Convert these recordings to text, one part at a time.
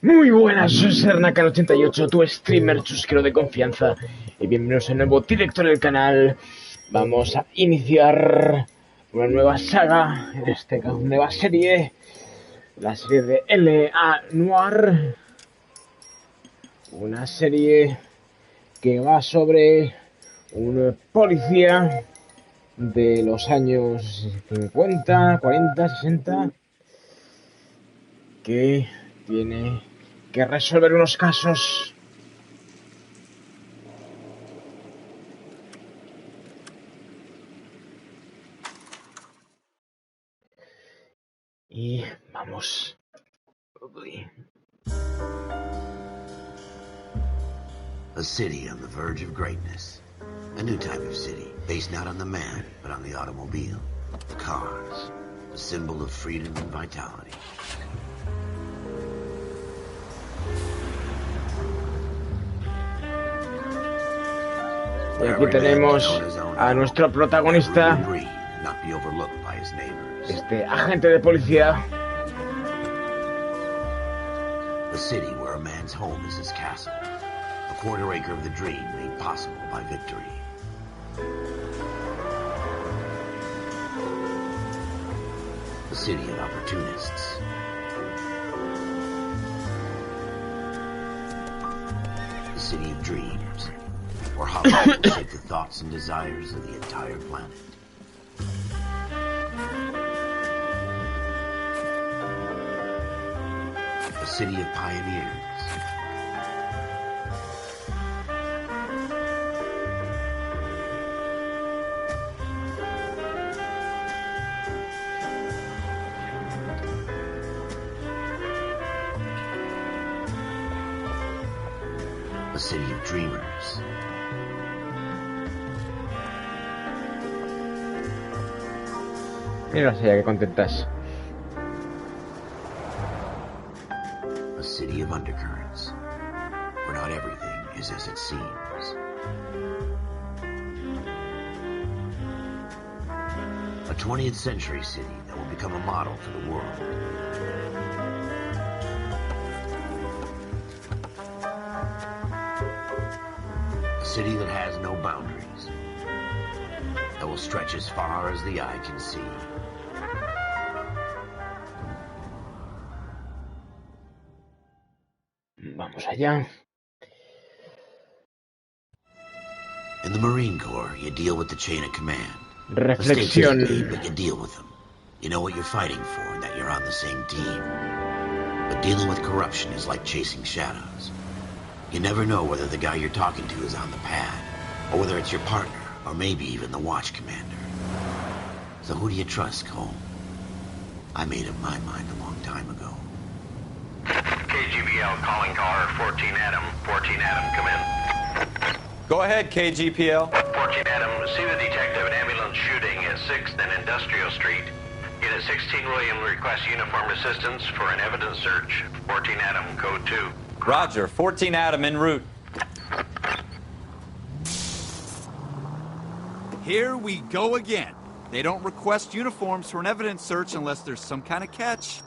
Muy buenas, soy Sernacan88, tu streamer chusquero de confianza, y bienvenidos a un nuevo directo del canal. Vamos a iniciar una nueva saga, en este caso una nueva serie, la serie de L.A. Noire, una serie que va sobre un policía de los años 50, 40, 60, que tiene que resolver unos casos y vamos. A city on the verge of greatness. A new type of city, based not on the man, but on the automobile. The cars. A symbol of freedom and vitality. Y aquí tenemos a nuestro protagonista, este agente de policía. A city where a man's home is his castle. A quarter acre of the dream made possible by victory. A city of opportunists. A city of dreams, where Hollywood will shape the thoughts and desires of the entire planet. A city of pioneers. A city of dreamers. Mira, ya que contentas. A city of undercurrents, where not everything is as it seems. A 20th century city that will become a model for the world. A city that has no boundaries, that will stretch as far as the eye can see. Vamos allá. In the Marine Corps, you deal with the chain of command. Reflexión. Mistakes made, but you deal with them. You know what you're fighting for and that you're on the same team. But dealing with corruption is like chasing shadows. You never know whether the guy you're talking to is on the pad, or whether it's your partner, or maybe even the watch commander. So who do you trust, Cole? I made up my mind a long time ago. KGPL calling car 14 Adam. 14 Adam, come in. Go ahead, KGPL. 14 Adam, see the detective an ambulance shooting at 6th and Industrial Street. Unit 16 William requests uniformed assistance for an evidence search. 14 Adam, code 2. Roger, 14 Adam en route. Here we go again. They don't request uniforms for an evidence search unless there's some kind of catch.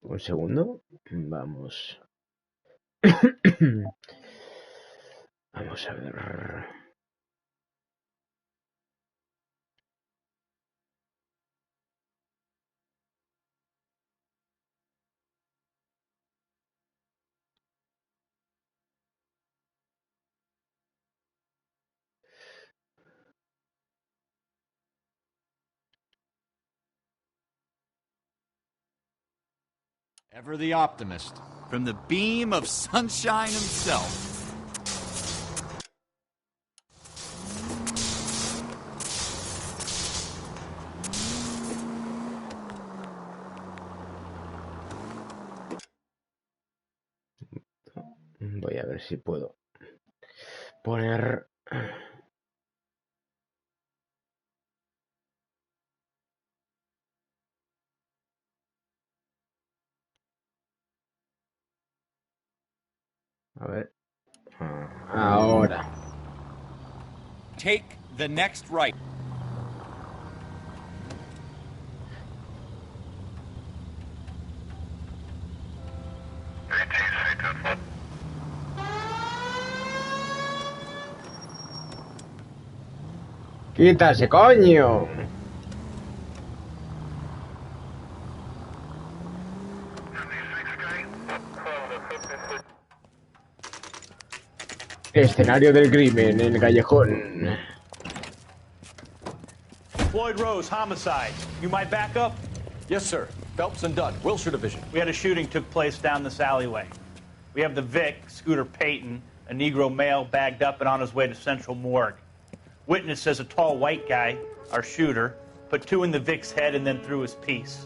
Un segundo. Vamos. Vamos a ver. Ever the optimist, from the beam of sunshine himself. Voy a ver si puedo poner... A ver. Ahora. Take the next right. ¡Quítase, coño! Escenario del crimen, el callejón. Floyd Rose, homicide. You might back up? Yes, sir. Phelps and Dunn, Wilshire Division. We had a shooting took place down this alleyway. We have the Vic, Scooter Payton, a Negro male bagged up and on his way to Central Morgue. Witness says a tall white guy, our shooter, put 2 in the Vic's head and then threw his piece.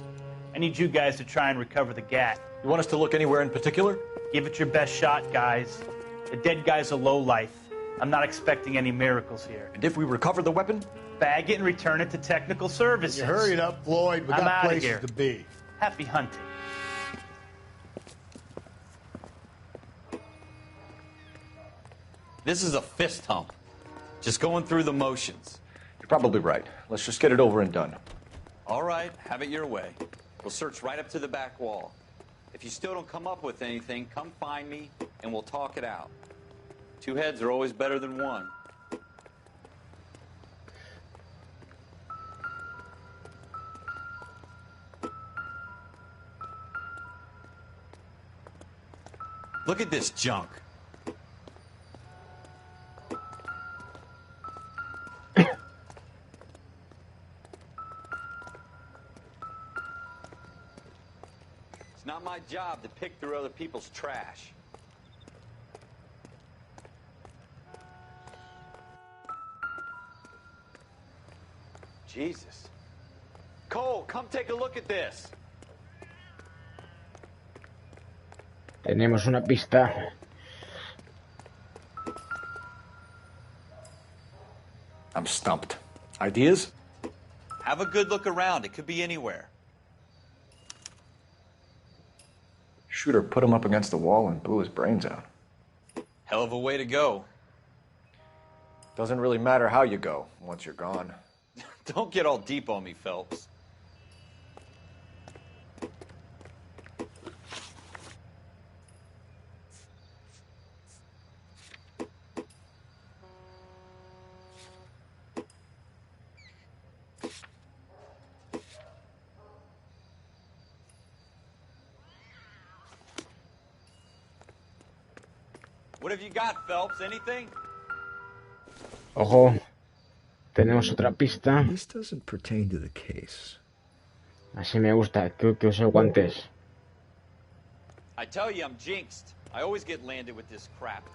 I need you guys to try and recover the gat. You want us to look anywhere in particular? Give it your best shot, guys. The dead guy's a lowlife. I'm not expecting any miracles here. And if we recover the weapon? Bag it and return it to technical services. You hurry it up, Floyd. We I'm got outta places here. to be. Happy hunting. This is a fist hump. Just going through the motions. You're probably right. Let's just get it over and done. All right, have it your way. We'll search right up to the back wall. If you still don't come up with anything, come find me and we'll talk it out. 2 heads are always better than 1. Look at this junk. It's not my job to pick through other people's trash. Jesus. Cole, come take a look at this. Tenemos una pista. I'm stumped. Ideas? Have a good look around. It could be anywhere. Shooter put him up against the wall and blew his brains out. Hell of a way to go. Doesn't really matter how you go once you're gone. Don't get all deep on me, Phelps. What have you got, Phelps? Anything? Ojo. Tenemos otra pista. This doesn't pertain to the case. Así me gusta, que use guantes. I tell you, I'm jinxed. I always get landed with this crap.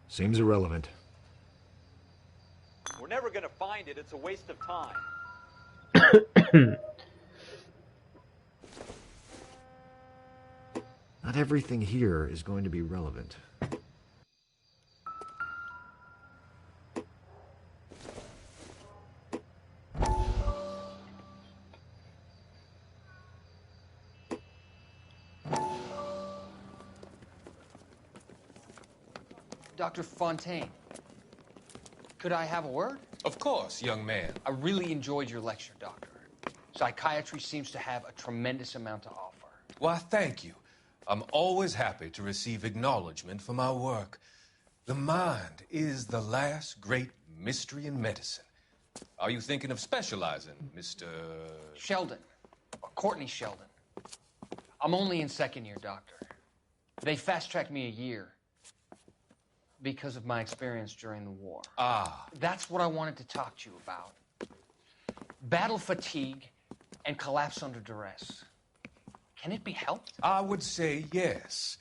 Seems irrelevant. We're never gonna find it. It's a waste of time. Not everything here is going to be relevant. Dr. Fontaine, could I have a word? Of course, young man. I really enjoyed your lecture, Doctor. Psychiatry seems to have a tremendous amount to offer. Why, thank you. I'm always happy to receive acknowledgement for my work. The mind is the last great mystery in medicine. Are you thinking of specializing, Mr. Sheldon, or Courtney Sheldon. I'm only in second year, Doctor. They fast-tracked me a year because of my experience during the war. Ah. That's what I wanted to talk to you about. Battle fatigue and collapse under duress. Can it be helped? I would say yes,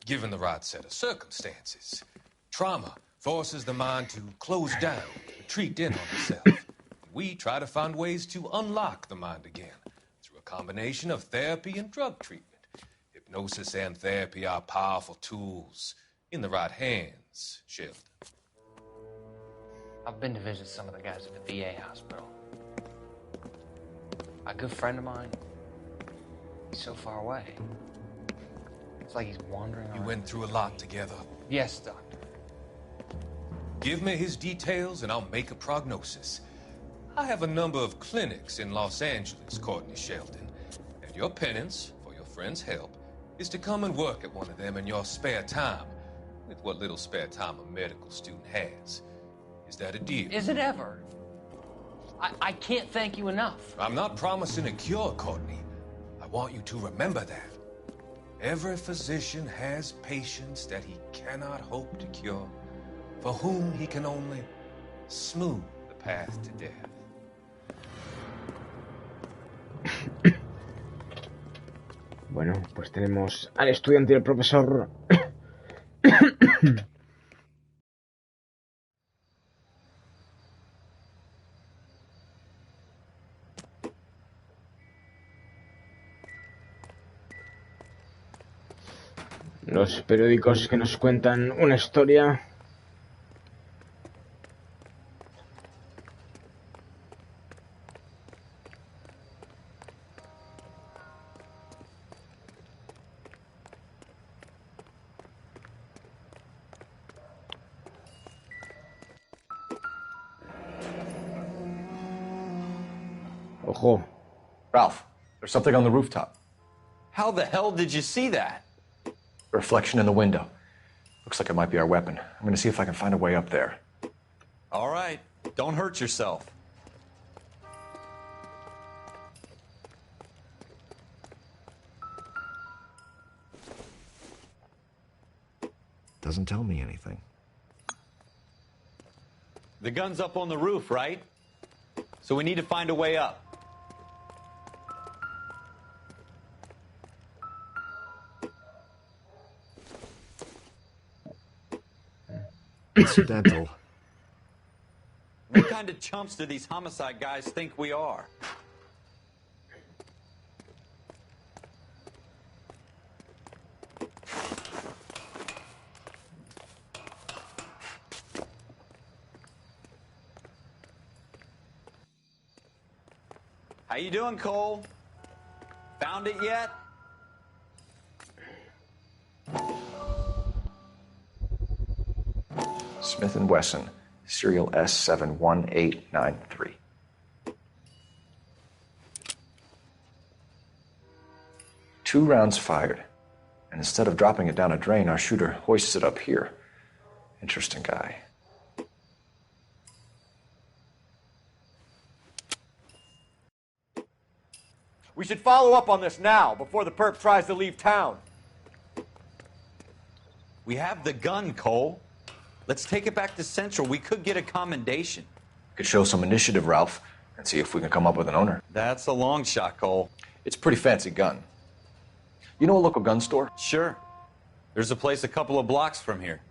given the right set of circumstances. Trauma forces the mind to close down, retreat in on itself. We try to find ways to unlock the mind again through a combination of therapy and drug treatment. Hypnosis and therapy are powerful tools in the right hands, Sheldon. I've been to visit some of the guys at the VA hospital. A good friend of mine, he's so far away. It's like he's wandering around. You went through a lot together. Yes, Doctor. Give me his details and I'll make a prognosis. I have a number of clinics in Los Angeles, Courtney Sheldon. And your penance for your friend's help is to come and work at one of them in your spare time, with what little spare time a medical student has. Is that a deal? Is it ever? I can't thank you enough. I'm not promising a cure, Courtney. I want you to remember that. Every physician has patients that he cannot hope to cure, for whom he can only smooth the path to death. Bueno, pues tenemos al estudiante y al profesor. Los periódicos que nos cuentan una historia. Ojo. Ralph, there's something on the rooftop. How the hell did you see that? A reflection in the window. Looks like it might be our weapon. I'm gonna see if I can find a way up there. All right, don't hurt yourself. Doesn't tell me anything. The gun's up on the roof, right? So we need to find a way up. Incidental. What kind of chumps do these homicide guys think we are? How you doing, Cole? Found it yet? Smith & Wesson, serial S71893. Two rounds fired, and instead of dropping it down a drain, our shooter hoists it up here. Interesting guy. We should follow up on this now, before the perp tries to leave town. We have the gun, Cole. Let's take it back to Central. We could get a commendation. Could show some initiative, Ralph, and see if we can come up with an owner. That's a long shot, Cole. It's a pretty fancy gun. You know a local gun store? Sure. There's a place a couple of blocks from here.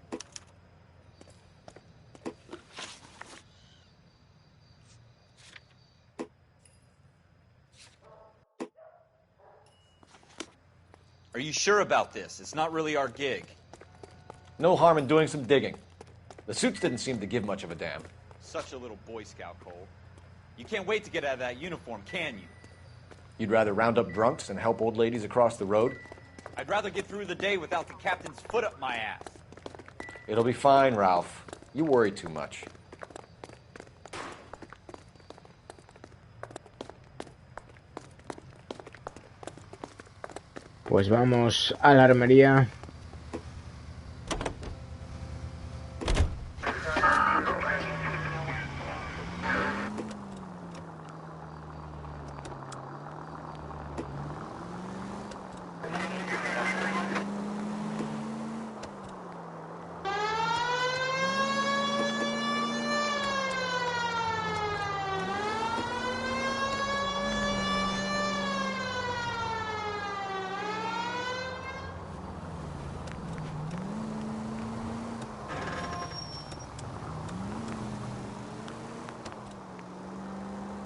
Are you sure about this? It's not really our gig. No harm in doing some digging. The suits didn't seem to give much of a damn. Such a little Boy Scout, Cole. You can't wait to get out of that uniform, can you? You'd rather round up drunks and help old ladies across the road? I'd rather get through the day without the captain's foot up my ass. It'll be fine, Ralph. You worry too much. Pues vamos a la armería.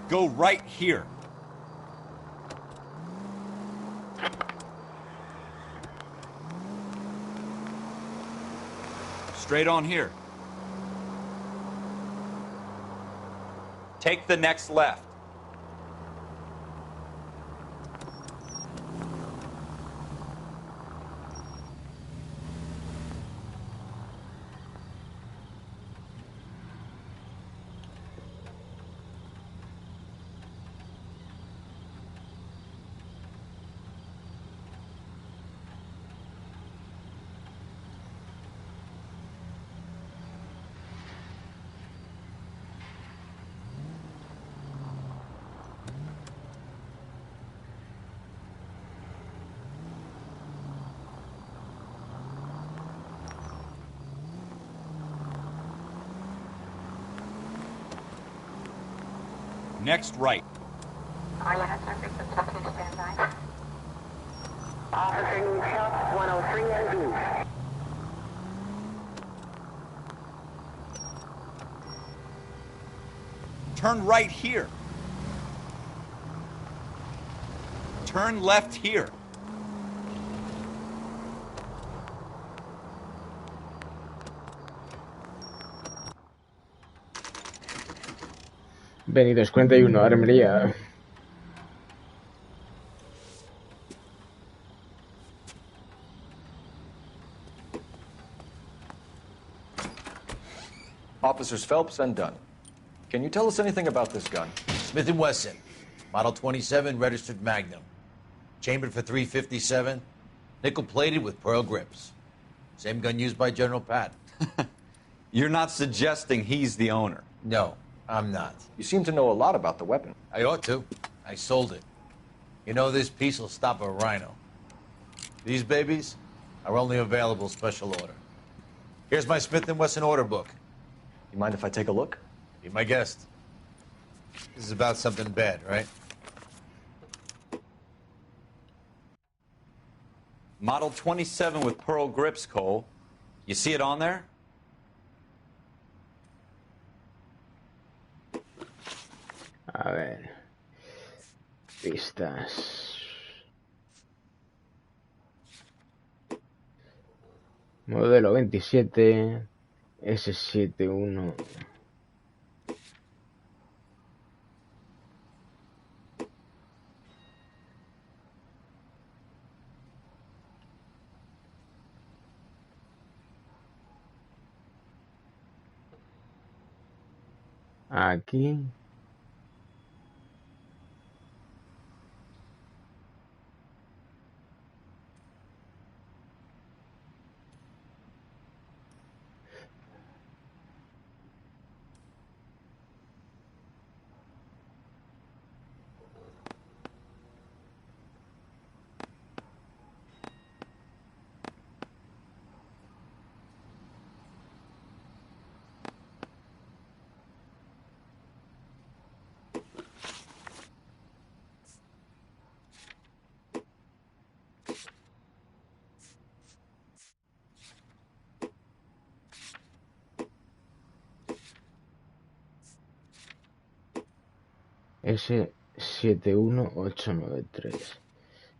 Go right here. Straight on here. Take the next left. Next right. Officer needs help, 103 MD. Turn right here. Turn left here. Venidos 41, armería. Officers Phelps and Dunn. Can you tell us anything about this gun? Smith & Wesson, Model 27, registered Magnum. Chambered for .357, nickel-plated with pearl grips. Same gun used by General Patton. You're not suggesting he's the owner? No, I'm not. You seem to know a lot about the weapon. I ought to. I sold it. You know, this piece will stop a rhino. These babies are only available special order. Here's my Smith & Wesson order book. You mind if I take a look? Be my guest. This is about something bad, right? Model 27 with pearl grips, Cole. You see it on there? A ver. Pistas. Modelo 27 S71. Aquí. S71893.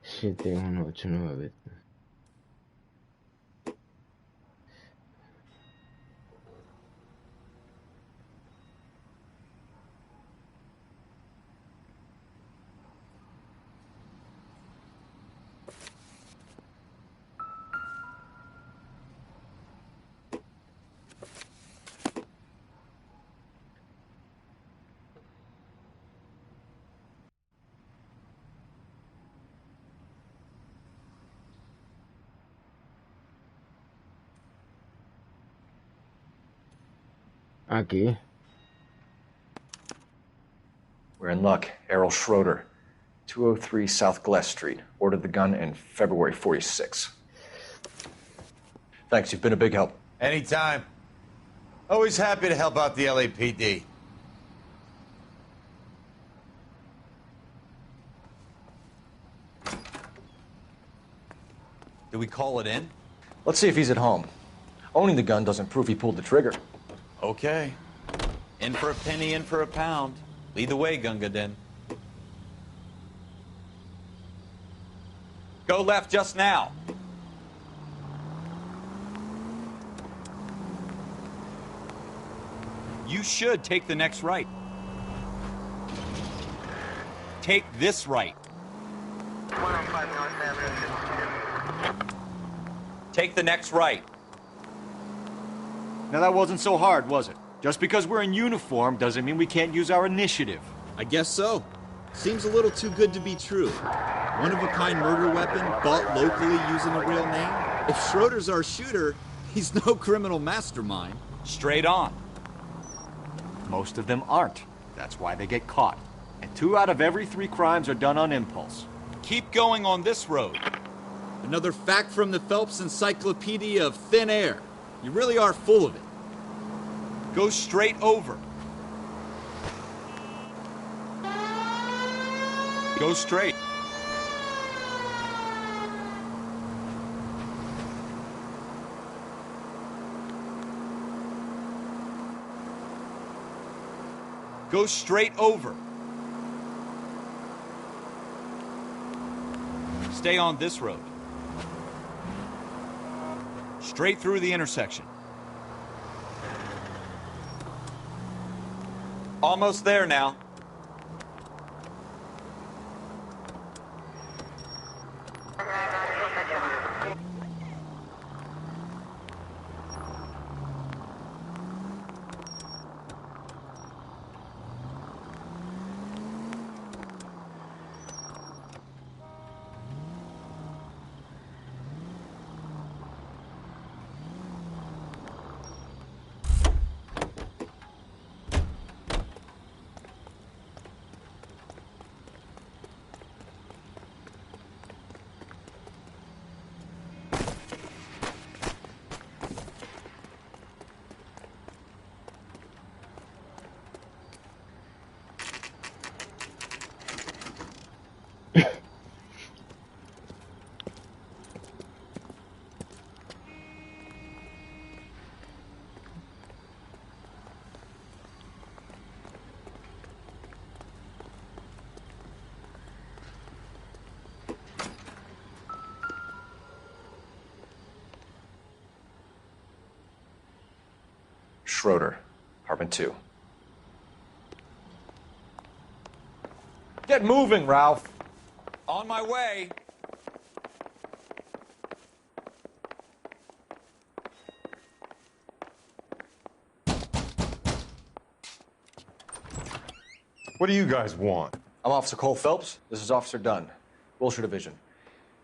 71893. Aquí. We're in luck. Errol Schroeder, 203 South Glass Street. Ordered the gun in February 46. Thanks, you've been a big help. Anytime. Always happy to help out the LAPD. Do we call it in? Let's see if he's at home. Owning the gun doesn't prove he pulled the trigger. Okay. In for a penny, in for a pound. Lead the way, Gunga Din. Go left just now. You should take the next right. Take this right. 105 North Avenue. Take the next right. Now that wasn't so hard, was it? Just because we're in uniform doesn't mean we can't use our initiative. I guess so. Seems a little too good to be true. One-of-a-kind murder weapon bought locally using a real name? If Schroeder's our shooter, he's no criminal mastermind. Straight on. Most of them aren't. That's why they get caught. And 2 out of every 3 crimes are done on impulse. Keep going on this road. Another fact from the Phelps Encyclopedia of Thin Air. You really are full of it. Go straight over. Go straight. Go straight over. Stay on this road. Straight through the intersection. Almost there now. Schroeder, apartment 2. Get moving, Ralph. On my way. What do you guys want? I'm Officer Cole Phelps. This is Officer Dunn, Wilshire Division.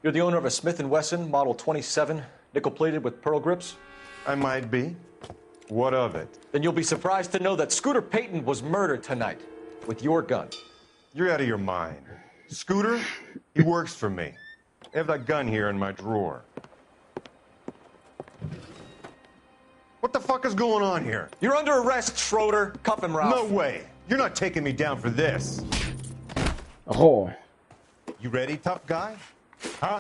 You're the owner of a Smith & Wesson Model 27, nickel-plated with pearl grips? I might be. What of it? Then you'll be surprised to know that Scooter Payton was murdered tonight with your gun. You're out of your mind. Scooter? He works for me. I have that gun here in my drawer. What the fuck is going on here? You're under arrest, Schroeder. Cuff him, Ralph. No way. You're not taking me down for this. Oh. You ready, tough guy? Huh?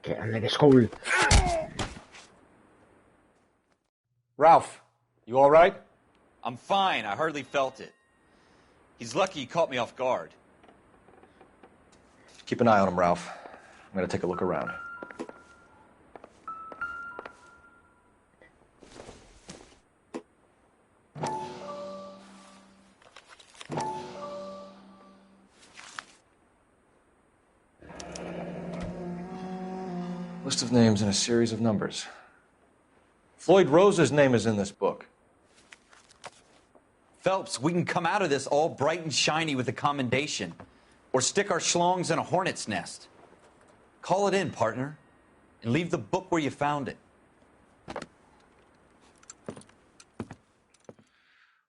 Grande Skull. Ralph, you all right? I'm fine. I hardly felt it. He's lucky he caught me off guard. Keep an eye on him, Ralph. I'm gonna take a look around. List of names and a series of numbers. Floyd Rose's name is in this book. Phelps, we can come out of this all bright and shiny with a commendation. Or stick our schlongs in a hornet's nest. Call it in, partner. And leave the book where you found it.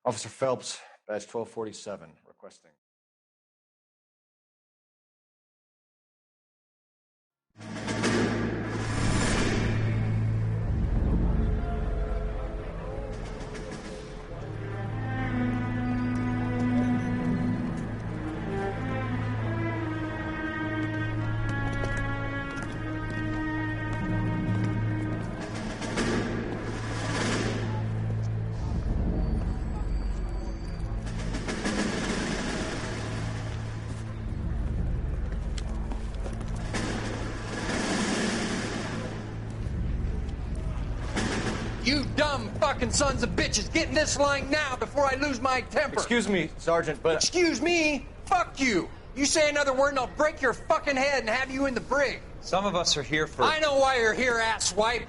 Officer Phelps, badge 1247, requesting. You dumb fucking sons of bitches, get in this line now before I lose my temper. Excuse me, Sergeant, but... Excuse me? Fuck you. You say another word and I'll break your fucking head and have you in the brig. Some of us are here for... I know why you're here, asswipe.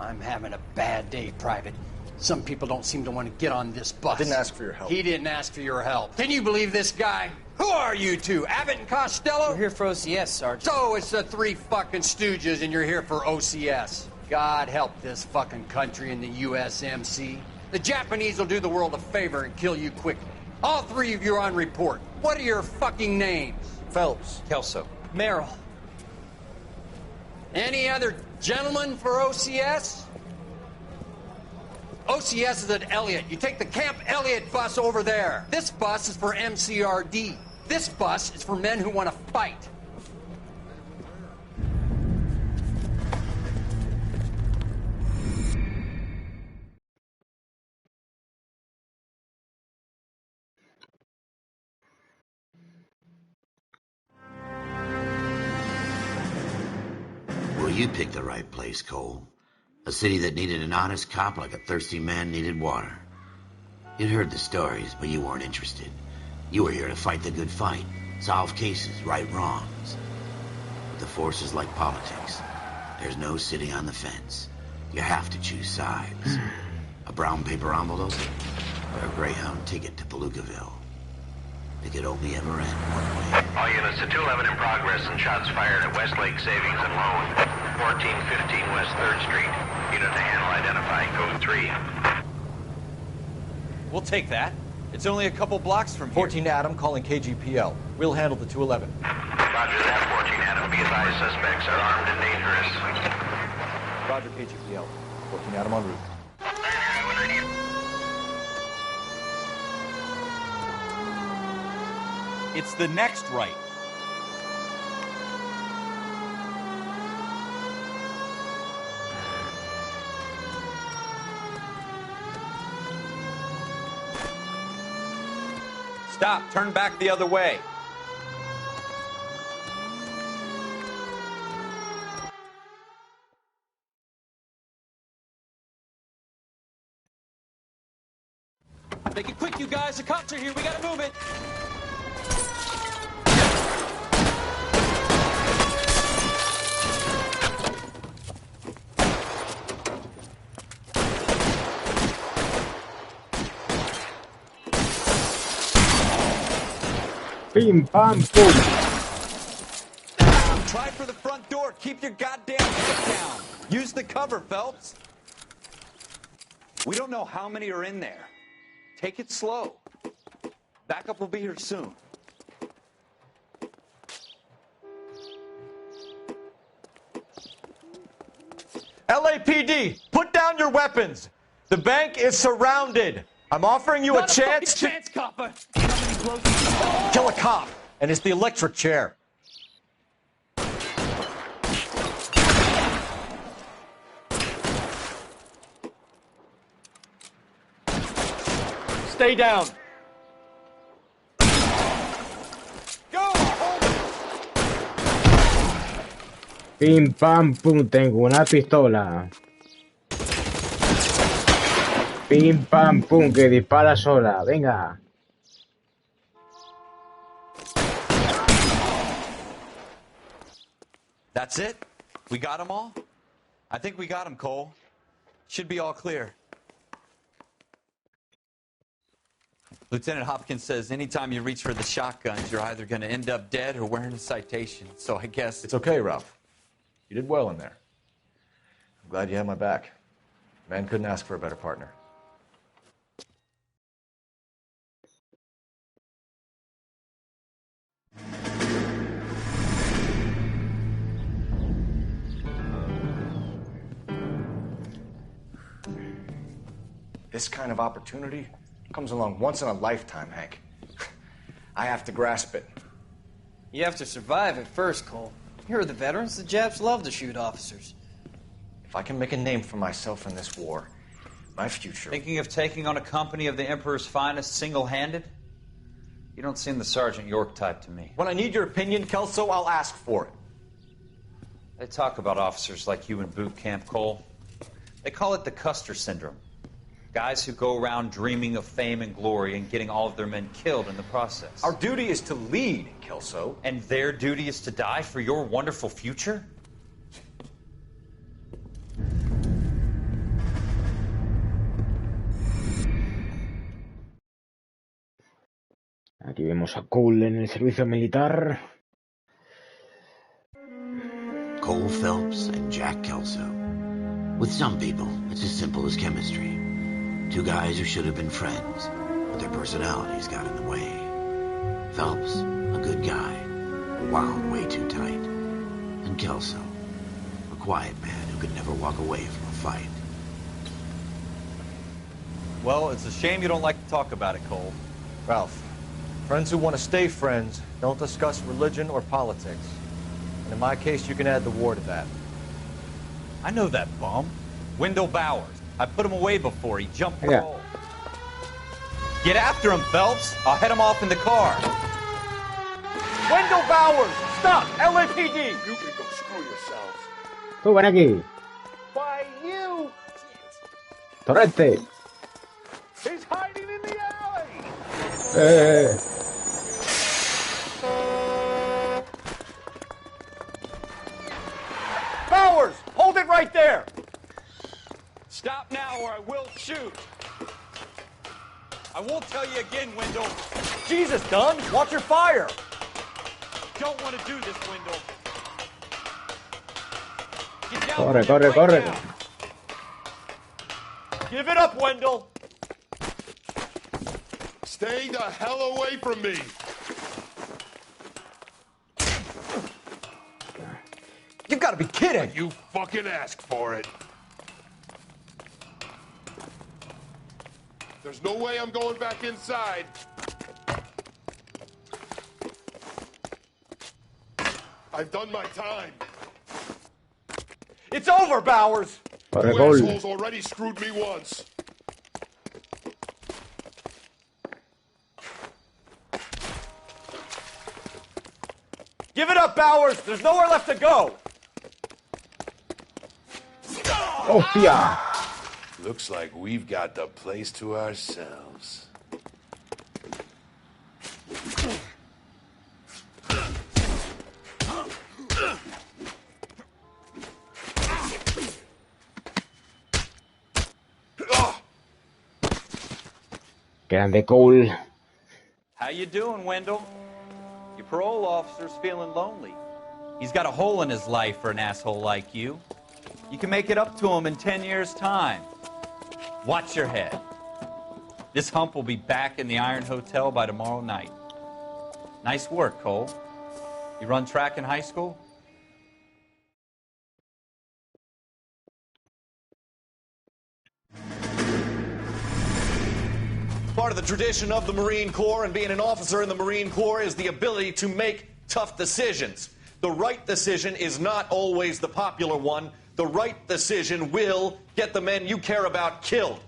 I'm having a bad day, Private. Some people don't seem to want to get on this bus. I didn't ask for your help. He didn't ask for your help. Can you believe this guy? Who are you two? Abbott and Costello? We're here for OCS, Sergeant. So it's the three fucking stooges and you're here for OCS. God help this fucking country and the USMC. The Japanese will do the world a favor and kill you quickly. All three of you are on report. What are your fucking names? Phelps. Kelso. Merrill. Any other gentlemen for OCS? OCS is at Elliott. You take the Camp Elliott bus over there. This bus is for MCRD. This bus is for men who want to fight. Well, you picked the right place, Cole. A city that needed an honest cop like a thirsty man needed water. You'd heard the stories, but you weren't interested. You were here to fight the good fight, solve cases, right wrongs. But the force is like politics. There's no sitting on the fence. You have to choose sides. A brown paper envelope or a Greyhound ticket to Palookaville. It could only ever end one way. All units to 211 in progress and shots fired at Westlake Savings and Loan, 1415 West 3rd Street. Unit to handle identify, code 3. We'll take that. It's only a couple blocks from here. 14 Adam calling KGPL. We'll handle the 211. Roger that, 14 Adam. Be advised, suspects are armed and dangerous. Roger, KGPL. 14 Adam en route. It's the next right. Stop. Turn back the other way. Make it quick, you guys. The cops are here. We gotta move it. Pim, pam, pum. Try for the front door. Keep your goddamn head down. Use the cover, Phelps. We don't know how many are in there. Take it slow. Backup will be here soon. LAPD, put down your weapons. The bank is surrounded. I'm offering you a chance to copper. kill a cop, and it's the electric chair. Stay down. Go! Pim, pam, pum. Tengo una pistola. Pim, pam, pum. Que dispara sola. Venga. That's it? We got them all? I think we got them, Cole. Should be all clear. Lieutenant Hopkins says anytime you reach for the shotguns, you're either going to end up dead or wearing a citation. So I guess... It's okay, Ralph. You did well in there. I'm glad you had my back. Man couldn't ask for a better partner. This kind of opportunity comes along once in a lifetime, Hank. I have to grasp it. You have to survive it first, Cole. Here are the veterans. The Japs love to shoot officers. If I can make a name for myself in this war, my future... Thinking of taking on a company of the Emperor's finest single-handed? You don't seem the Sergeant York type to me. When I need your opinion, Kelso, I'll ask for it. They talk about officers like you in boot camp, Cole. They call it the Custer syndrome. Guys who go around dreaming of fame and glory and getting all of their men killed in the process. Our duty is to lead, Kelso. And their duty is to die for your wonderful future? Aquí vemos a Cole en el servicio militar. Cole Phelps and Jack Kelso. With some people, it's as simple as chemistry. Two guys who should have been friends, but their personalities got in the way. Phelps, a good guy, wound way too tight. And Kelso, quiet man who could never walk away from a fight. Well, it's a shame you don't like to talk about it, Cole. Ralph, friends who want to stay friends don't discuss religion or politics. And in my case, you can add the war to that. I know that bum. Wendell Bowers. I put him away before. He jumped parole. Get after him, Phelps. I'll head him off in the car. Wendell Bowers! Stop! LAPD! You can go screw yourselves. Tú ven aquí. Why, you! Torrente. He's hiding in the alley! Bowers! Hold it right there! Stop now or I will shoot. I won't tell you again, Wendell. Jesus, Dunn! Watch your fire! Don't want to do this, Wendell. Get down Corre, from corre, it right corre. now. Give it up, Wendell! Stay the hell away from me! You've got to be kidding! You fucking asked for it. There's no way I'm going back inside. I've done my time. It's over, Bowers! Corre, You gol. assholes already screwed me once. Give it up, Bowers! There's nowhere left to go! Hostia. Looks like we've got the place to ourselves. Grande Cole. How you doing, Wendell? Your parole officer's feeling lonely. He's got a hole in his life for an asshole like you. You can make it up to him in 10 years' time. Watch your head. This hump will be back in the Iron Hotel by tomorrow night. Nice work, Cole. You run track in high school? Part of the tradition of the Marine Corps and being an officer in the Marine Corps is the ability to make tough decisions. The right decision is not always the popular one. The right decision will get the men you care about killed.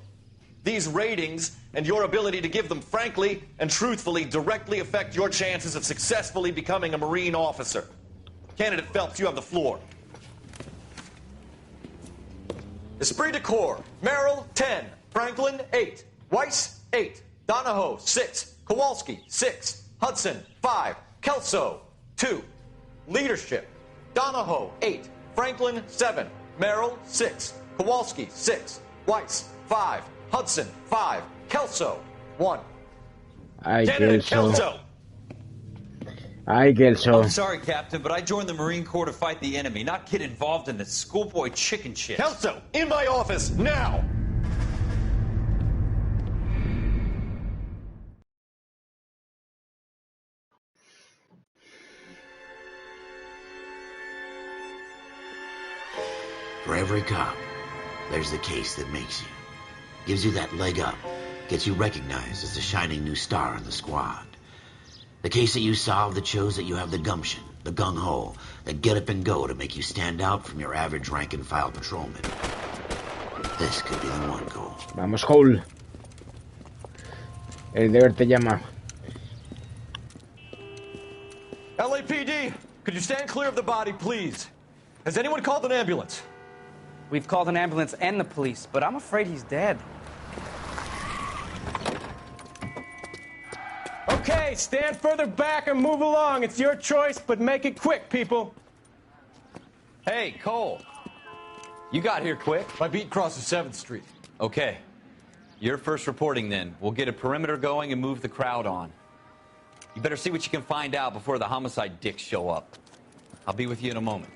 These ratings and your ability to give them frankly and truthfully directly affect your chances of successfully becoming a Marine officer. Candidate Phelps, you have the floor. Esprit de Corps, Merrill, 10. Franklin, 8. Weiss, 8. Donahoe, 6. Kowalski, 6. Hudson, 5. Kelso, 2. Leadership, Donahoe, 8. Franklin, 7. Merrill, 6. Kowalski, 6. Weiss, 5. Hudson, 5. Kelso, 1. Ay, Candidate Kelso. Ay, Kelso. I'm sorry, Captain, but I joined the Marine Corps to fight the enemy, not get involved in this schoolboy chicken shit. Kelso, in my office, now! For every cop, there's the case that makes you. Gives you that leg up. Gets you recognized as the shining new star in the squad. The case that you solve that shows that you have the gumption, the gung-ho, the get up and go to make you stand out from your average rank-and-file patrolman. This could be the one, Cole. Vamos, Cole. El deber te llama. LAPD, could you stand clear of the body, please? Has anyone called an ambulance? We've called an ambulance and the police, but I'm afraid he's dead. Okay, stand further back and move along. It's your choice, but make it quick, people. Hey, Cole. You got here quick. My beat crosses 7th Street. Okay. You're first reporting then. We'll get a perimeter going and move the crowd on. You better see what you can find out before the homicide dicks show up. I'll be with you in a moment.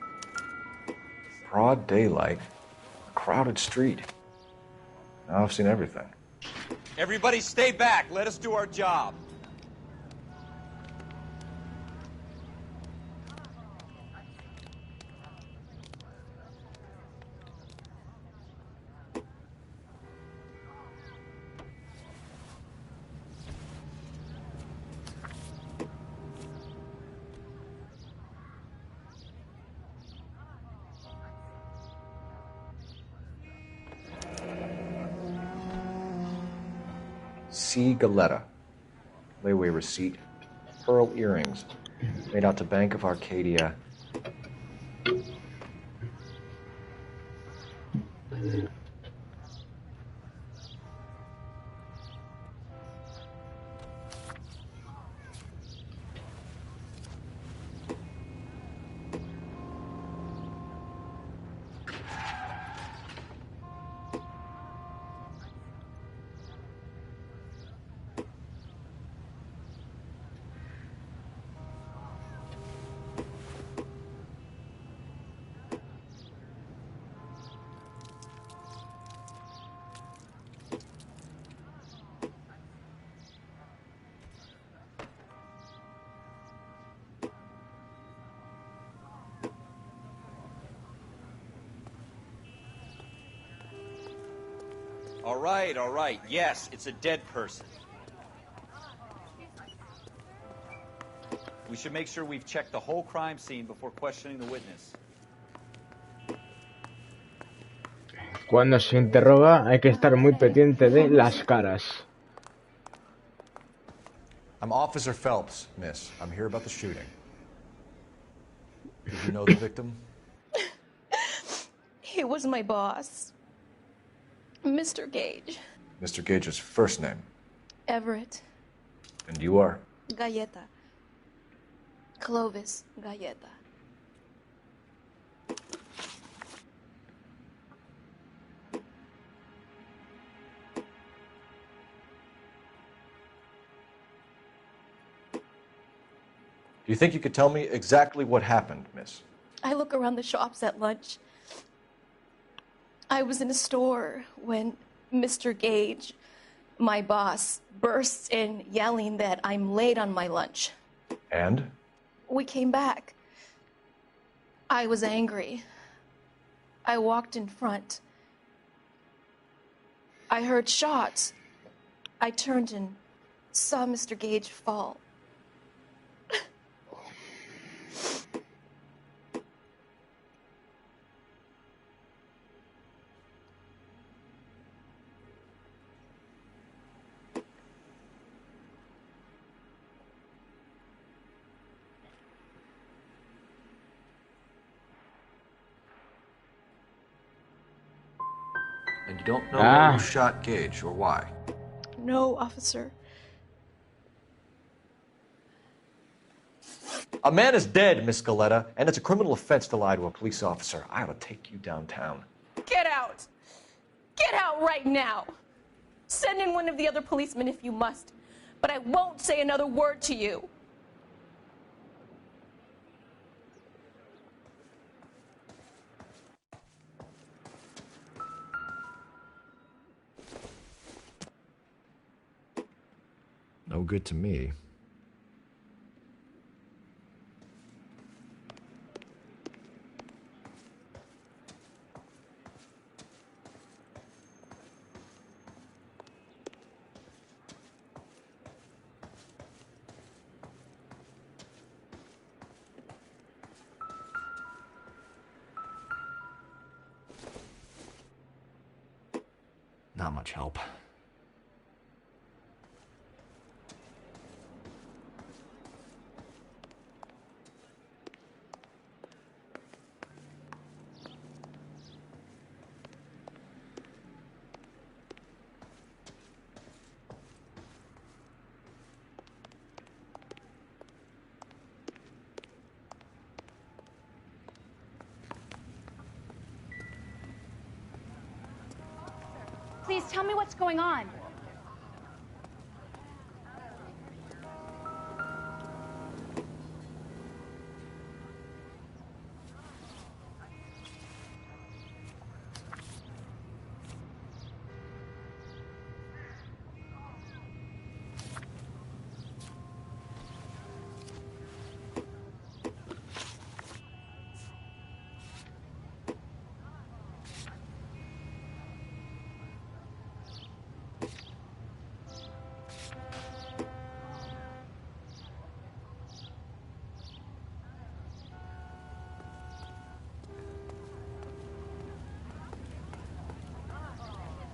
Broad daylight, a crowded street. Now I've seen everything. Everybody stay back. Let us do our job. C. Galetta. Layaway receipt. Pearl earrings. Made out to Bank of Arcadia. All right. Yes, it's a dead person. We should make sure we've checked the whole crime scene before questioning the witness. Cuando se interroga hay que estar muy pendiente de las caras. I'm Officer Phelps, miss. I'm here about the shooting. Did you know the victim? He was my boss, Mr. Gage. Mr. Gage's first name. Everett. And you are? Galleta. Clovis Galleta. Do you think you could tell me exactly what happened, miss? I look around the shops at lunch. I was in a store when Mr. Gage, my boss, bursts in yelling that I'm late on my lunch. And? We came back. I was angry. I walked in front. I heard shots. I turned and saw Mr. Gage fall. And you don't know who shot Gage or why? No, officer. A man is dead, Miss Galetta, and it's a criminal offense to lie to a police officer. I ought to take you downtown. Get out! Get out right now! Send in one of the other policemen if you must, but I won't say another word to you. No good to me. Not much help. Please tell me what's going on.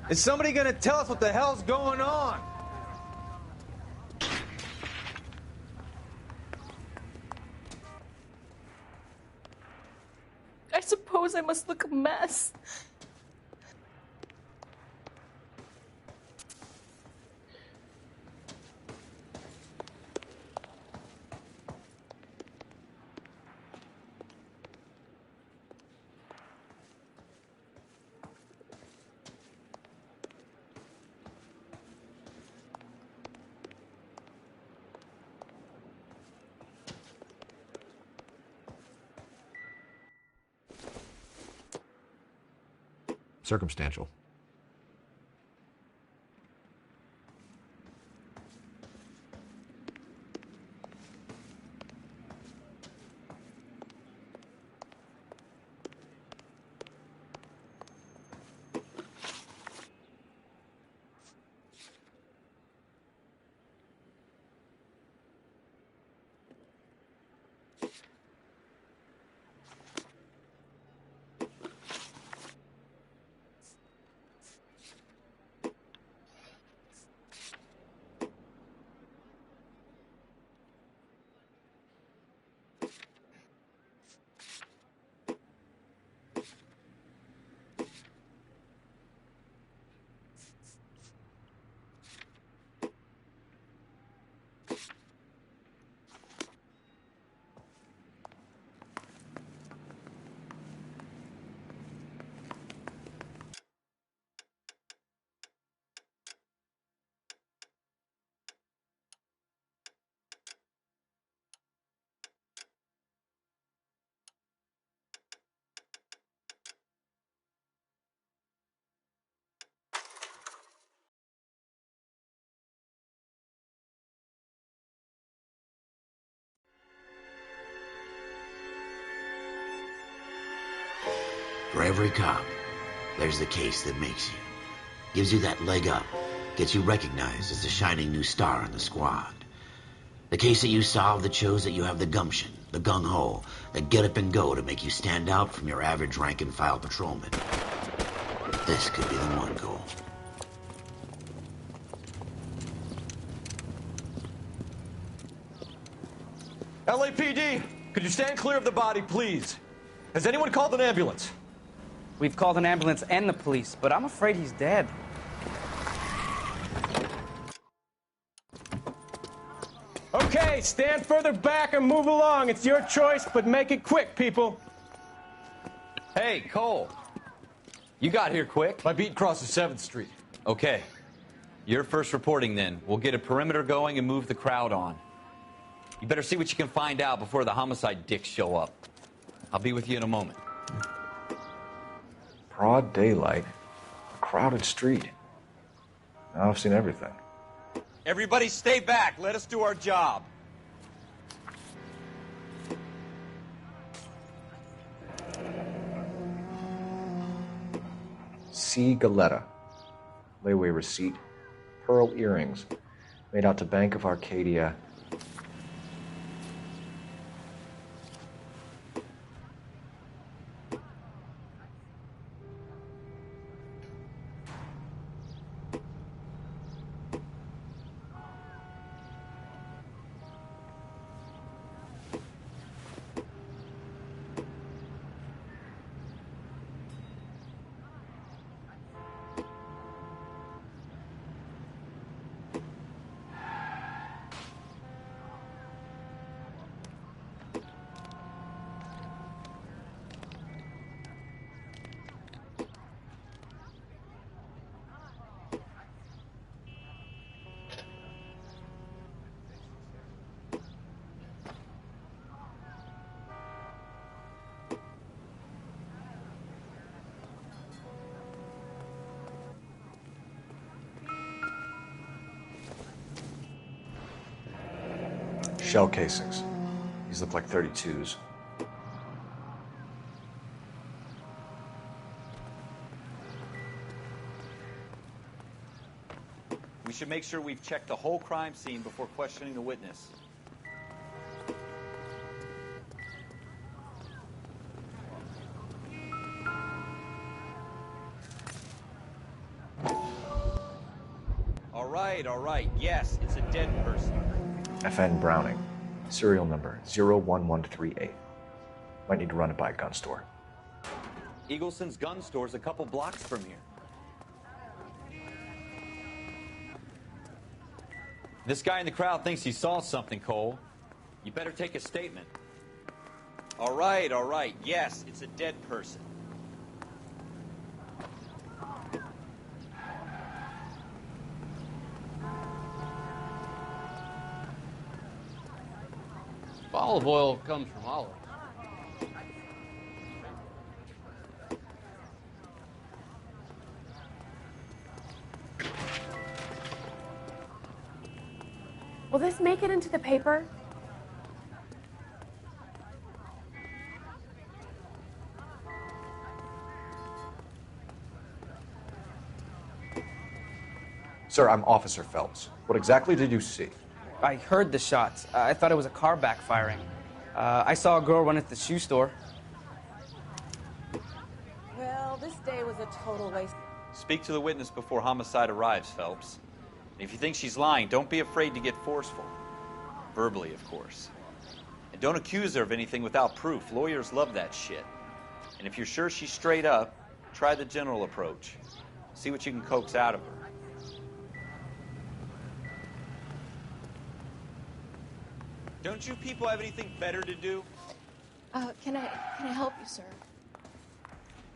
Is somebody gonna tell us what the hell's going on? I must look a mess. Circumstantial. For every cop, there's the case that makes you. Gives you that leg up. Gets you recognized as the shining new star in the squad. The case that you solve that shows that you have the gumption, the gung-ho, the get up and go to make you stand out from your average rank-and-file patrolman. This could be the one goal. LAPD, could you stand clear of the body, please? Has anyone called an ambulance? We've called an ambulance and the police, but I'm afraid he's dead. Okay, stand further back and move along. It's your choice, but make it quick, people. Hey, Cole. You got here quick. My beat crosses 7th Street. Okay. You're first reporting then. We'll get a perimeter going and move the crowd on. You better see what you can find out before the homicide dicks show up. I'll be with you in a moment. Broad daylight, a crowded street. Now I've seen everything. Everybody stay back. Let us do our job. C. Galetta. Layaway receipt. Pearl earrings. Made out to Bank of Arcadia. Shell casings. These look like 32s. We should make sure we've checked the whole crime scene before questioning the witness. All right. Yes, it's a dead person. FN Browning. Serial number 01138. Might need to run it by a gun store. Eagleson's gun store's a couple blocks from here. This guy in the crowd thinks he saw something, Cole. You better take a statement. All right, all right. Yes, it's a dead person. Olive oil comes from olives. Will this make it into the paper? Sir, I'm Officer Phelps. What exactly did you see? I heard the shots. I thought it was a car backfiring. I saw a girl run at the shoe store. Well, this day was a total waste. Speak to the witness before homicide arrives, Phelps. If you think she's lying, don't be afraid to get forceful. Verbally, of course. And don't accuse her of anything without proof. Lawyers love that shit. And if you're sure she's straight up, try the general approach. See what you can coax out of her. Don't you people have anything better to do? Can I help you, sir?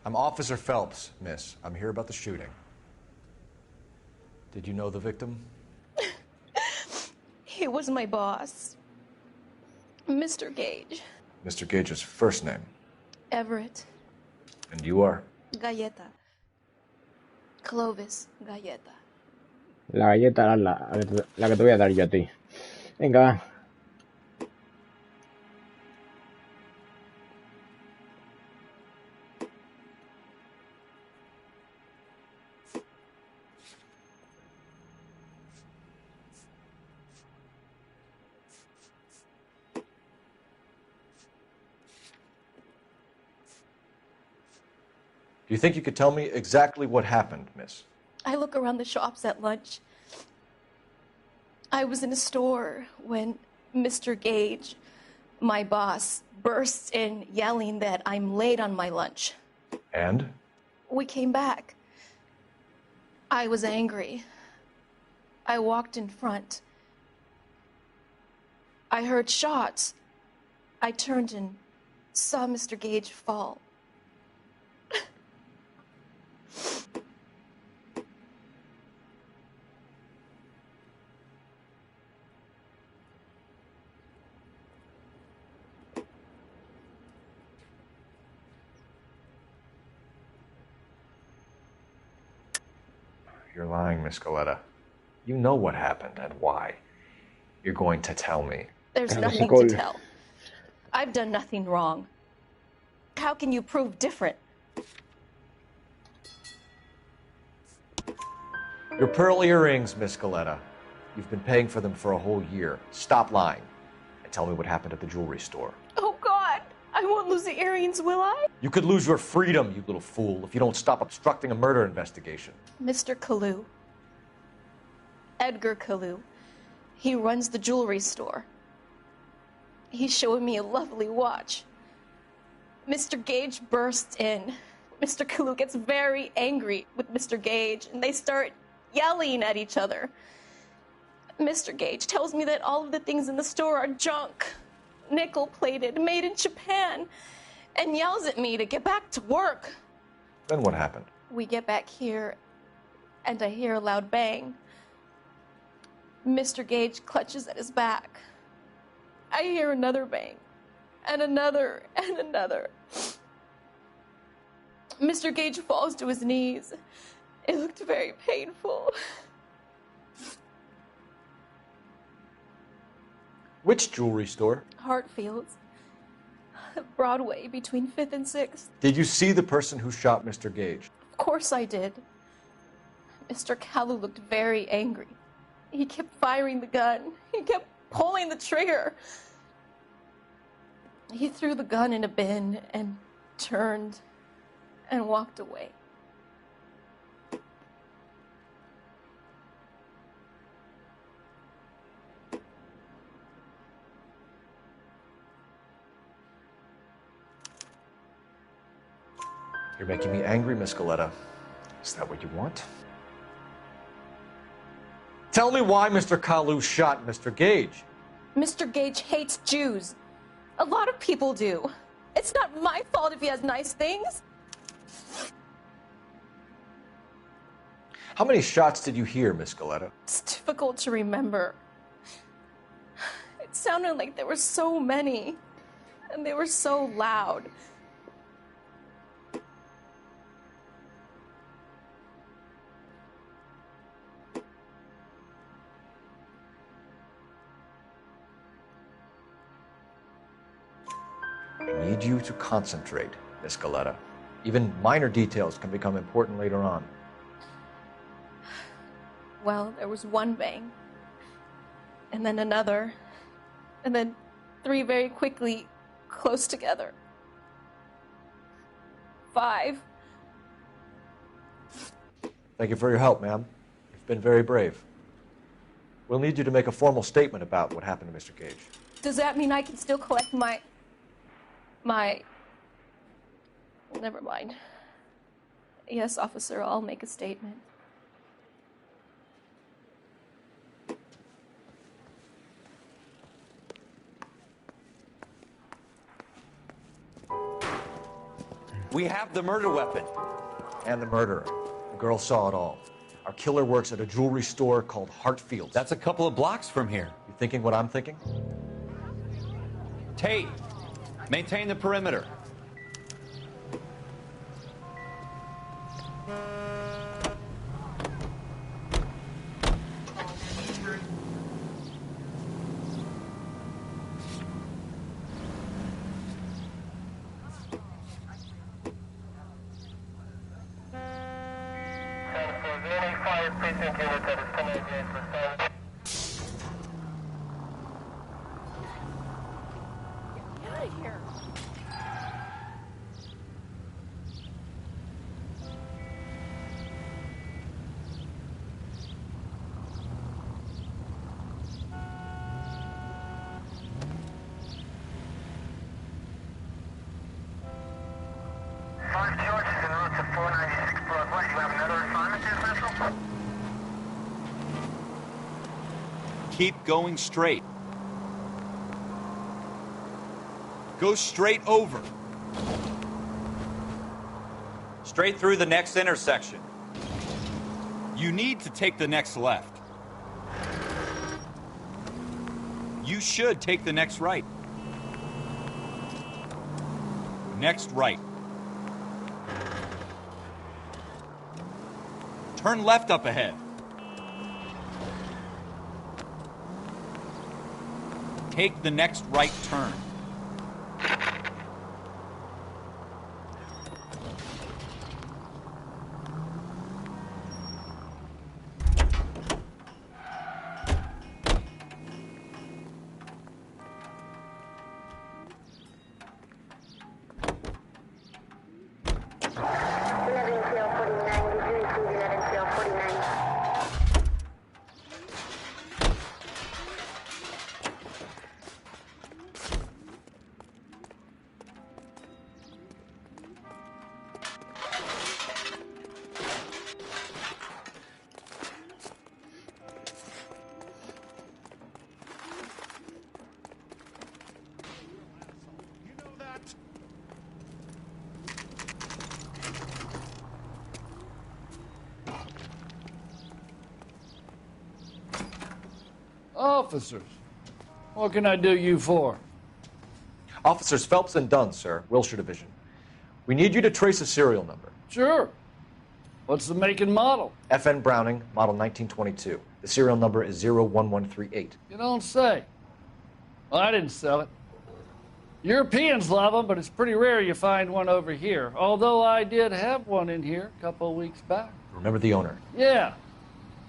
I'm Officer Phelps, miss. I'm here about the shooting. Did you know the victim? He was my boss, Mr. Gage. Mr. Gage's first name. Everett. And you are? Galleta. Clovis Galleta. La galleta, la que te voy a dar yo a ti. Venga, va. Do you think you could tell me exactly what happened, miss? I look around the shops at lunch. I was in a store when Mr. Gage, my boss, bursts in yelling that I'm late on my lunch. And? We came back. I was angry. I walked in front. I heard shots. I turned and saw Mr. Gage fall. You're lying, Miss Coletta. You know what happened and why. You're going to tell me. There's nothing to tell. I've done nothing wrong. How can you prove different? Your pearl earrings, Miss Coletta. You've been paying for them for a whole year. Stop lying and tell me what happened at the jewelry store. Oh, God. I won't lose the earrings, will I? You could lose your freedom, you little fool, if you don't stop obstructing a murder investigation. Mr. Kalu. Edgar Kalu. He runs the jewelry store. He's showing me a lovely watch. Mr. Gage bursts in. Mr. Kalu gets very angry with Mr. Gage, and they start yelling at each other. Mr. Gage tells me that all of the things in the store are junk, nickel-plated, made in Japan, and yells at me to get back to work. Then what happened? We get back here, and I hear a loud bang. Mr. Gage clutches at his back. I hear another bang, and another, and another. Mr. Gage falls to his knees. It looked very painful. Which jewelry store? Hartfield's. Broadway, between 5th and 6th. Did you see the person who shot Mr. Gage? Of course I did. Mr. Kalu looked very angry. He kept firing the gun. He kept pulling the trigger. He threw the gun in a bin and turned and walked away. You're making me angry, Miss Galetta. Is that what you want? Tell me why Mr. Kalu shot Mr. Gage. Mr. Gage hates Jews. A lot of people do. It's not my fault if he has nice things. How many shots did you hear, Miss Galetta? It's difficult to remember. It sounded like there were so many, and they were so loud. I need you to concentrate, Miss Galetta. Even minor details can become important later on. Well, there was one bang, and then another, and then three very quickly, close together. 5. Thank you for your help, ma'am. You've been very brave. We'll need you to make a formal statement about what happened to Mr. Gage. Does that mean I can still collect my... Never mind. Yes, officer, I'll make a statement. We have the murder weapon. And the murderer. The girl saw it all. Our killer works at a jewelry store called Hartfield's. That's a couple of blocks from here. You thinking what I'm thinking? Tate, maintain the perimeter. Keep going straight. Go straight over. Straight through the next intersection. You need to take the next left. You should take the next right. Next right. Turn left up ahead. Take the next right turn. Officers, what can I do you for? Officers Phelps and Dunn, sir, Wilshire Division. We need you to trace a serial number. Sure. What's the make and model? FN Browning, model 1922. The serial number is 01138. You don't say. Well, I didn't sell it. Europeans love them, but it's pretty rare you find one over here. Although I did have one in here a couple of weeks back. Remember the owner? Yeah.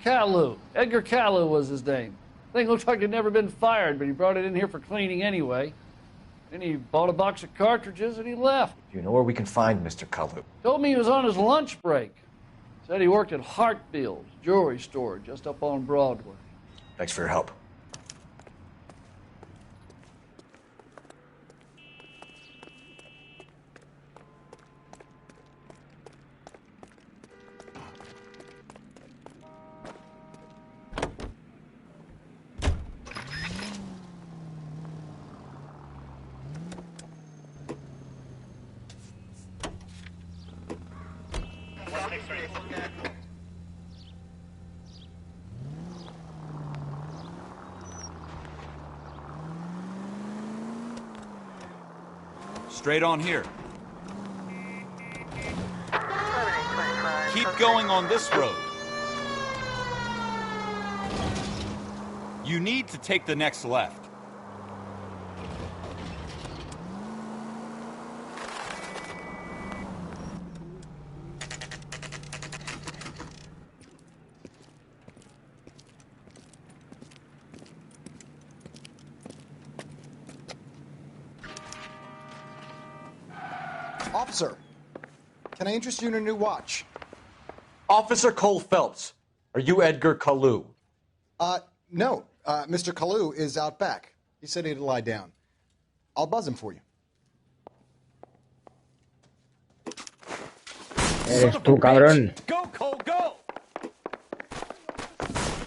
Kalu. Edgar Kalu was his name. Thing looks like he'd never been fired, but he brought it in here for cleaning anyway. Then he bought a box of cartridges and he left. Do you know where we can find Mr. Kalu? Told me he was on his lunch break. Said he worked at Hartfield's jewelry store just up on Broadway. Thanks for your help. Straight on here. Keep going on this road. You need to take the next left. Officer, can I interest you in a new watch? Officer Cole Phelps, are you Edgar Kalu? No. Mr. Kalu is out back. He said he'd lie down. I'll buzz him for you. Eres tú, cabrón. Go, Cole, go!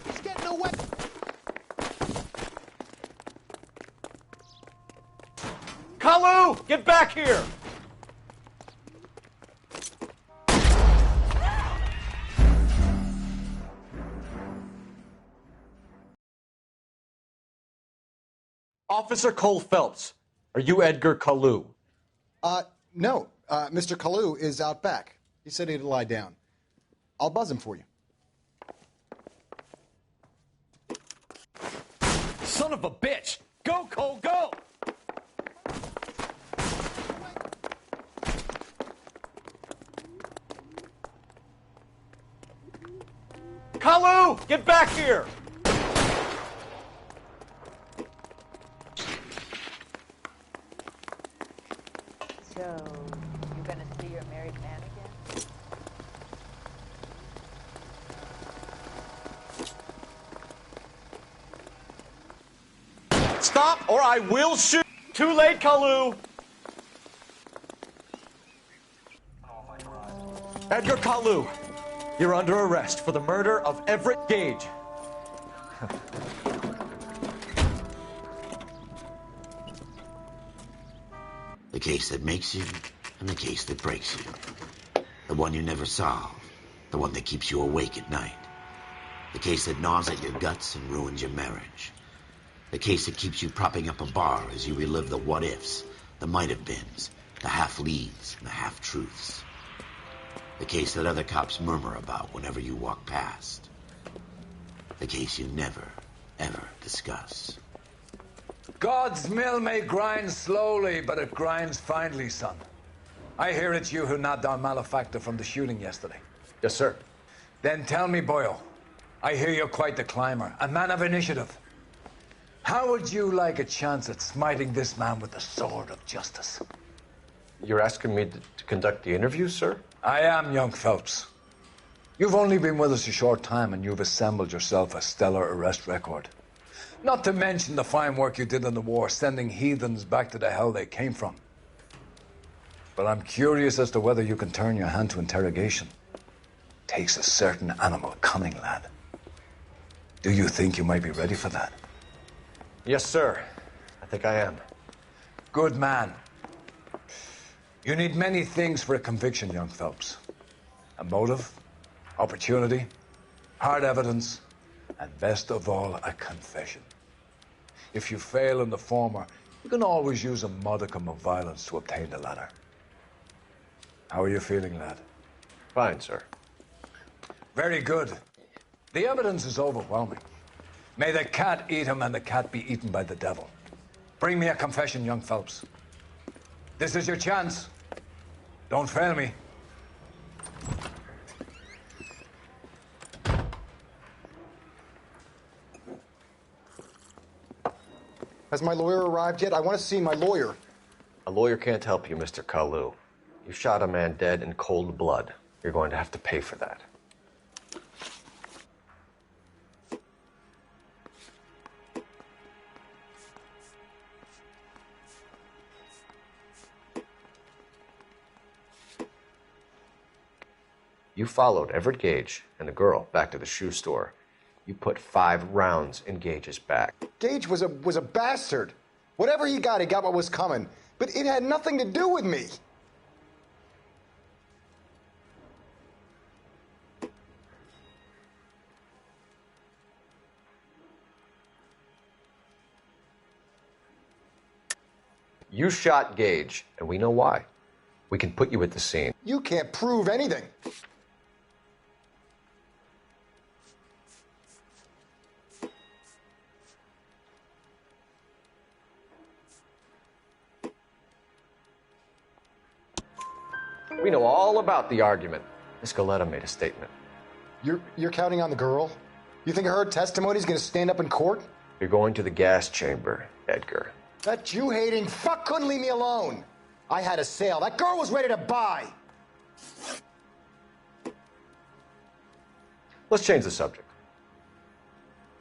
He's getting away. Kalu, get back here! Officer Cole Phelps, are you Edgar Kalu? No. Mr. Kalu is out back. He said he'd lie down. I'll buzz him for you. Son of a bitch! Go, Cole, go! Kalu, get back here! So, you gonna see your married man again? Stop, or I will shoot! Too late, Kalu! Edgar Kalu, you're under arrest for the murder of Everett Gage. The case that makes you and the case that breaks you. The one you never solve. The one that keeps you awake at night. The case that gnaws at your guts and ruins your marriage. The case that keeps you propping up a bar as you relive the what-ifs, the might-have-beens, the half-leads, and the half-truths. The case that other cops murmur about whenever you walk past. The case you never, ever discuss. God's mill may grind slowly, but it grinds finely, son. I hear it's you who nabbed our malefactor from the shooting yesterday. Yes, sir. Then tell me, Boyle, I hear you're quite the climber, a man of initiative. How would you like a chance at smiting this man with the sword of justice? You're asking me to conduct the interview, sir? I am, young Phelps. You've only been with us a short time, and you've assembled yourself a stellar arrest record. Not to mention the fine work you did in the war, sending heathens back to the hell they came from. But I'm curious as to whether you can turn your hand to interrogation. Takes a certain animal cunning, lad. Do you think you might be ready for that? Yes, sir. I think I am. Good man. You need many things for a conviction, young Phelps. A motive, opportunity, hard evidence, and best of all, a confession. If you fail in the former, you can always use a modicum of violence to obtain the latter. How are you feeling, lad? Fine, sir. Very good. The evidence is overwhelming. May the cat eat him and the cat be eaten by the devil. Bring me a confession, young Phelps. This is your chance. Don't fail me. Has my lawyer arrived yet? I want to see my lawyer. A lawyer can't help you, Mr. Kalu. You shot a man dead in cold blood. You're going to have to pay for that. You followed Everett Gage and the girl back to the shoe store. You put 5 rounds in Gage's back. Gage was a bastard. Whatever he got what was coming. But it had nothing to do with me. You shot Gage, and we know why. We can put you at the scene. You can't prove anything. We know all about the argument. Miss Galetta made a statement. You're counting on the girl? You think her testimony's gonna stand up in court? You're going to the gas chamber, Edgar. That Jew-hating fuck couldn't leave me alone. I had a sale. That girl was ready to buy. Let's change the subject.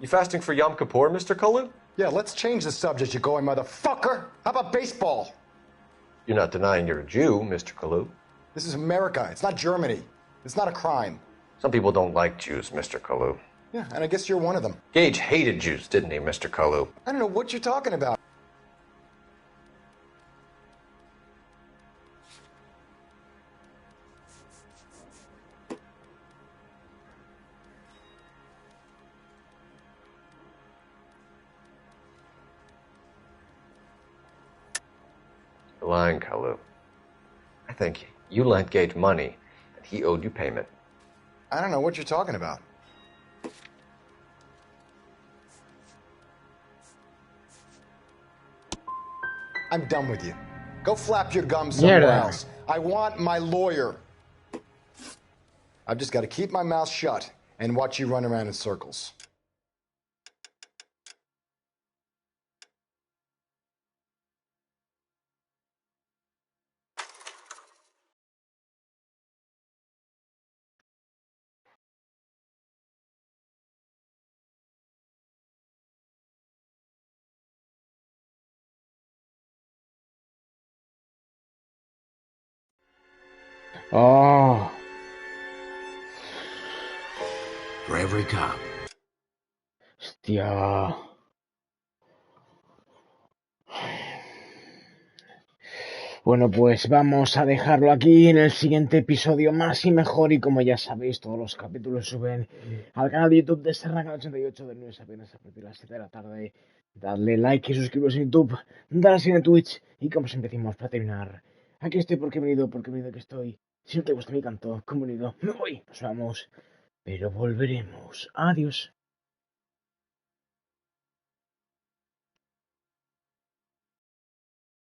You fasting for Yom Kippur, Mr. Kalu? Yeah, let's change the subject, you going motherfucker. How about baseball? You're not denying you're a Jew, Mr. Kalu. This is America. It's not Germany. It's not a crime. Some people don't like Jews, Mr. Kalu. Yeah, and I guess you're one of them. Gage hated Jews, didn't he, Mr. Kalu? I don't know what you're talking about. You're lying, Kalu. I think you lent Gage money, and he owed you payment. I don't know what you're talking about. I'm done with you. Go flap your gums somewhere else. I want my lawyer. I've just got to keep my mouth shut and watch you run around in circles. Oh. For every cop. Hostia. Bueno, pues vamos a dejarlo aquí en el siguiente episodio más y mejor. Y como ya sabéis, todos los capítulos suben al canal de YouTube de Sernacan88 de lunes apenas a partir de las 7 de la tarde. Dadle like y suscribiros en YouTube, dadle así en Twitch. Y como siempre decimos, para terminar, aquí estoy porque he venido que estoy. Si no te gusta mi canto, como he venido, me voy. Nos vamos, pero volveremos. Adiós.